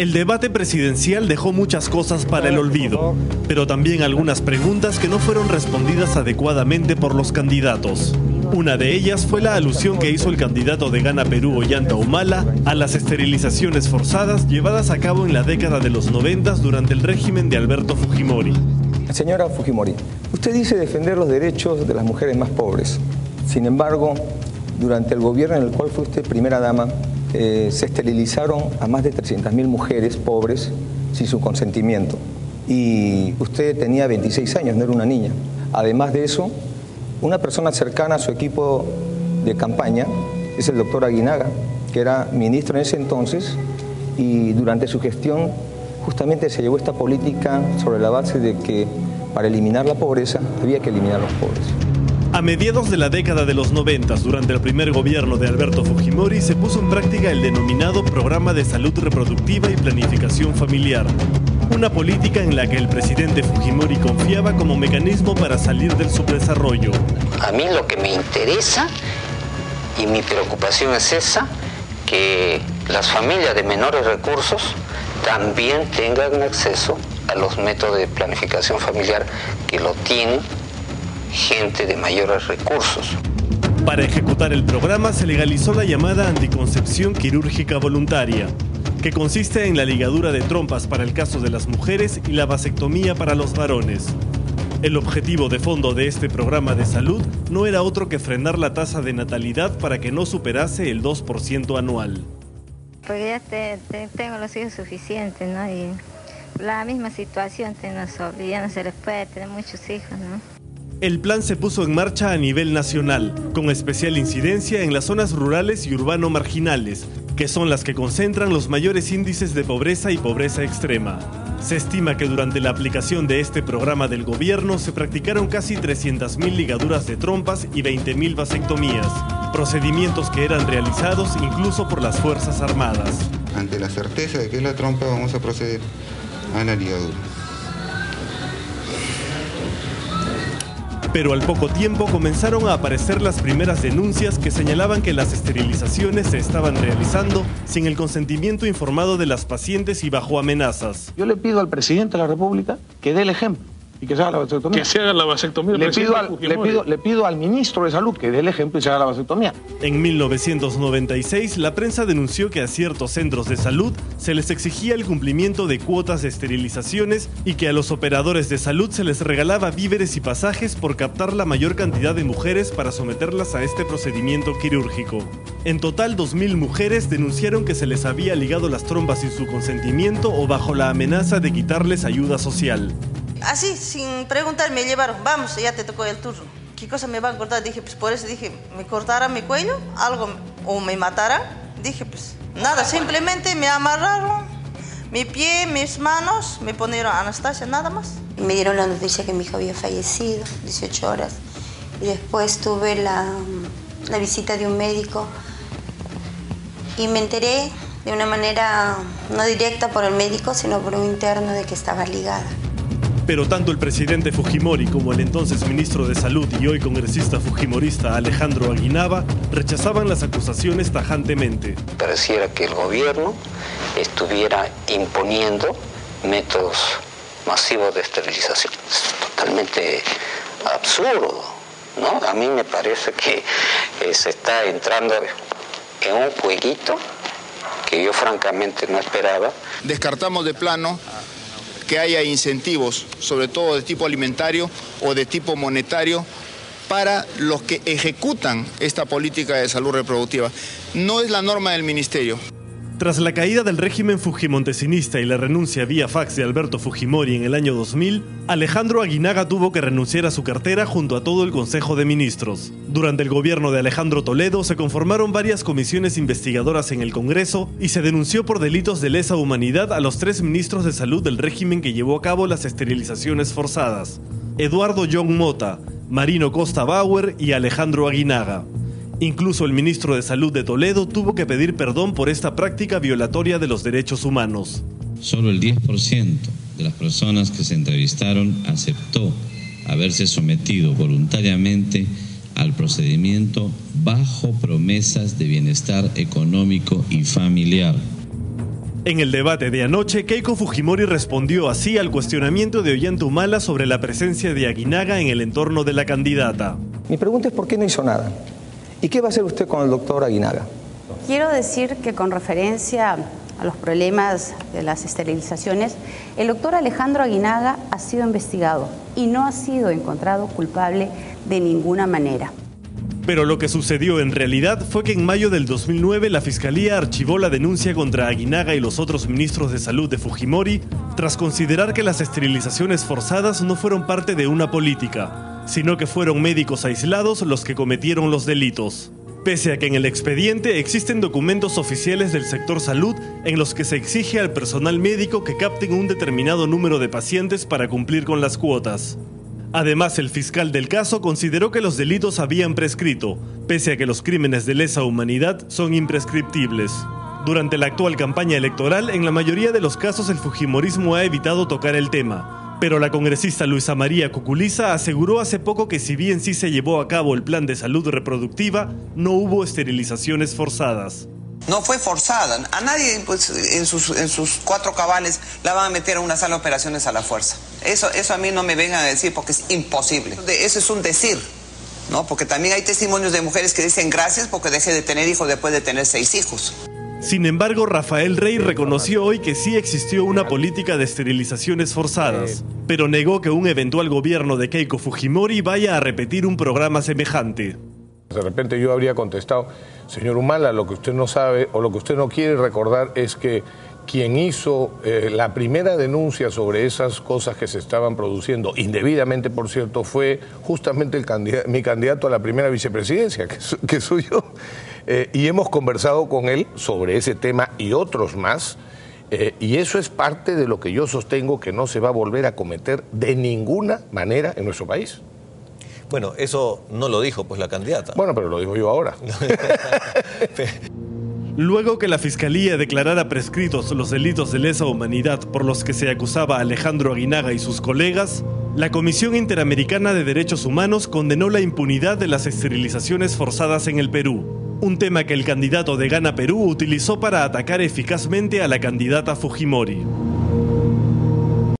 El debate presidencial dejó muchas cosas para el olvido, pero también algunas preguntas que no fueron respondidas adecuadamente por los candidatos. Una de ellas fue la alusión que hizo el candidato de Gana Perú, Ollanta Humala, a las esterilizaciones forzadas llevadas a cabo en la década de los 90 durante el régimen de Alberto Fujimori. Señora Fujimori, usted dice defender los derechos de las mujeres más pobres. Sin embargo, durante el gobierno en el cual fue usted primera dama, se esterilizaron a más de 300.000 mujeres pobres sin su consentimiento. Y usted tenía 26 años, no era una niña. Además de eso, una persona cercana a su equipo de campaña es el doctor Aguinaga, que era ministro en ese entonces, y durante su gestión justamente se llevó esta política sobre la base de que para eliminar la pobreza había que eliminar a los pobres. A mediados de la década de los 90, durante el primer gobierno de Alberto Fujimori, se puso en práctica el denominado Programa de Salud Reproductiva y Planificación Familiar, una política en la que el presidente Fujimori confiaba como mecanismo para salir del subdesarrollo. A mí lo que me interesa y mi preocupación es esa, que las familias de menores recursos también tengan acceso a los métodos de planificación familiar que lo tienen gente de mayores recursos. Para ejecutar el programa se legalizó la llamada anticoncepción quirúrgica voluntaria, que consiste en la ligadura de trompas para el caso de las mujeres y la vasectomía para los varones. El objetivo de fondo de este programa de salud no era otro que frenar la tasa de natalidad para que no superase el 2% anual. Porque ya tengo los hijos suficientes, ¿no? Y la misma situación, ya no se les puede tener muchos hijos, ¿no? El plan se puso en marcha a nivel nacional, con especial incidencia en las zonas rurales y urbano-marginales, que son las que concentran los mayores índices de pobreza y pobreza extrema. Se estima que durante la aplicación de este programa del gobierno se practicaron casi 300.000 ligaduras de trompas y 20.000 vasectomías, procedimientos que eran realizados incluso por las Fuerzas Armadas. Ante la certeza de que es la trompa, vamos a proceder a la ligadura. Pero al poco tiempo comenzaron a aparecer las primeras denuncias que señalaban que las esterilizaciones se estaban realizando sin el consentimiento informado de las pacientes y bajo amenazas. Yo le pido al presidente de la República que dé el ejemplo y que se haga la vasectomía. Que se haga la vasectomía. Le pido al ministro de Salud que dé el ejemplo y se haga la vasectomía. En 1996, la prensa denunció que a ciertos centros de salud se les exigía el cumplimiento de cuotas de esterilizaciones y que a los operadores de salud se les regalaba víveres y pasajes por captar la mayor cantidad de mujeres para someterlas a este procedimiento quirúrgico. En total, 2.000 mujeres denunciaron que se les había ligado las trompas sin su consentimiento o bajo la amenaza de quitarles ayuda social. Así, sin preguntar, me llevaron, vamos, ya te tocó el turno. ¿Qué cosa me van a cortar? Dije, pues por eso dije, me cortaran mi cuello, algo, o me mataran. Dije, pues nada, simplemente me amarraron mi pie, mis manos, me ponieron Anastasia, nada más. Me dieron la noticia que mi hijo había fallecido, 18 horas. Y después tuve la visita de un médico y me enteré de una manera no directa por el médico, sino por un interno de que estaba ligada. Pero tanto el presidente Fujimori como el entonces ministro de Salud y hoy congresista fujimorista Alejandro Aguinaga rechazaban las acusaciones tajantemente. Pareciera que el gobierno estuviera imponiendo métodos masivos de esterilización. Es totalmente absurdo, ¿no? A mí me parece que se está entrando en un jueguito que yo francamente no esperaba. Descartamos de plano que haya incentivos, sobre todo de tipo alimentario o de tipo monetario, para los que ejecutan esta política de salud reproductiva. No es la norma del ministerio. Tras la caída del régimen fujimontesinista y la renuncia vía fax de Alberto Fujimori en el año 2000, Alejandro Aguinaga tuvo que renunciar a su cartera junto a todo el Consejo de Ministros. Durante el gobierno de Alejandro Toledo se conformaron varias comisiones investigadoras en el Congreso y se denunció por delitos de lesa humanidad a los 3 ministros de salud del régimen que llevó a cabo las esterilizaciones forzadas: Eduardo John Mota, Marino Costa Bauer y Alejandro Aguinaga. Incluso el ministro de Salud de Toledo tuvo que pedir perdón por esta práctica violatoria de los derechos humanos. Solo el 10% de las personas que se entrevistaron aceptó haberse sometido voluntariamente al procedimiento bajo promesas de bienestar económico y familiar. En el debate de anoche, Keiko Fujimori respondió así al cuestionamiento de Ollanta-Humala sobre la presencia de Aguinaga en el entorno de la candidata. Mi pregunta es ¿por qué no hizo nada? ¿Y qué va a hacer usted con el doctor Aguinaga? Quiero decir que con referencia a los problemas de las esterilizaciones, el doctor Alejandro Aguinaga ha sido investigado y no ha sido encontrado culpable de ninguna manera. Pero lo que sucedió en realidad fue que en mayo del 2009 la Fiscalía archivó la denuncia contra Aguinaga y los otros ministros de salud de Fujimori tras considerar que las esterilizaciones forzadas no fueron parte de una política, sino que fueron médicos aislados los que cometieron los delitos. Pese a que en el expediente existen documentos oficiales del sector salud en los que se exige al personal médico que capten un determinado número de pacientes para cumplir con las cuotas. Además, el fiscal del caso consideró que los delitos habían prescrito, pese a que los crímenes de lesa humanidad son imprescriptibles. Durante la actual campaña electoral, en la mayoría de los casos el fujimorismo ha evitado tocar el tema, pero la congresista Luisa María Cuculiza aseguró hace poco que si bien sí se llevó a cabo el plan de salud reproductiva, no hubo esterilizaciones forzadas. No fue forzada. A nadie pues, en sus 4 cabales la van a meter a una sala de operaciones a la fuerza. Eso a mí no me vengan a decir porque es imposible. Eso es un decir, ¿no? Porque también hay testimonios de mujeres que dicen gracias porque dejé de tener hijos después de tener 6 hijos. Sin embargo, Rafael Rey reconoció hoy que sí existió una política de esterilizaciones forzadas, pero negó que un eventual gobierno de Keiko Fujimori vaya a repetir un programa semejante. De repente yo habría contestado, señor Humala, lo que usted no sabe o lo que usted no quiere recordar es que quien hizo la primera denuncia sobre esas cosas que se estaban produciendo, indebidamente por cierto, fue justamente mi candidato a la primera vicepresidencia, que soy yo. Y hemos conversado con él sobre ese tema y otros más, y eso es parte de lo que yo sostengo que no se va a volver a cometer de ninguna manera en nuestro país. Bueno, eso no lo dijo pues la candidata. Bueno, pero lo digo yo ahora. Luego que la Fiscalía declarara prescritos los delitos de lesa humanidad por los que se acusaba a Alejandro Aguinaga y sus colegas, la Comisión Interamericana de Derechos Humanos condenó la impunidad de las esterilizaciones forzadas en el Perú, un tema que el candidato de Gana Perú utilizó para atacar eficazmente a la candidata Fujimori.